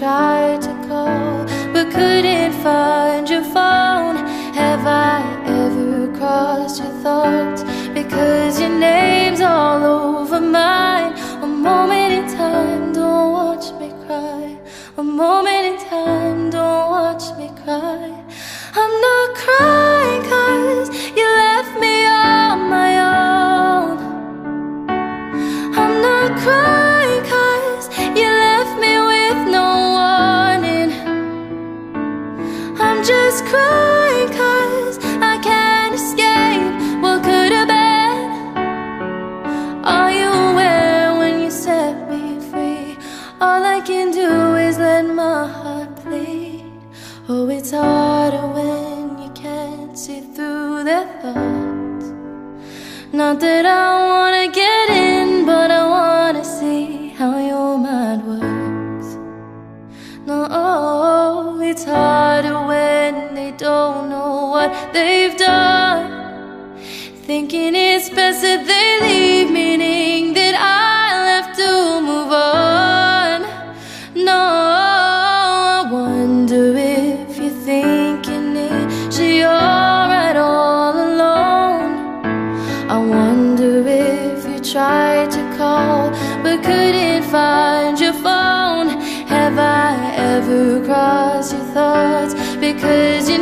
tried to call but couldn't find your phone? Have I ever crossed your thoughts because your name's all over mine? A moment in time, don't watch me cry. A moment in time, don't watch me cry. I'm not crying 'cause you left me on my own. I'm not crying 'cause you left me with no warning. I'm just crying 'cause I can't escape what could have been. Are you aware when you set me free? All I can do is let my heart bleed. Oh, it's harder when you can't see through their thoughts. Not that I wanna get in, but I wanna see how your mind works. No, it's harder when they don't know what they've done. Thinking it's best that they leave, meaning that I'll have to move on. No, I wonder if you're thinking it, you're right all alone. I wonder if you tried to call but couldn't find your phone. Have I ever crossed your thoughts because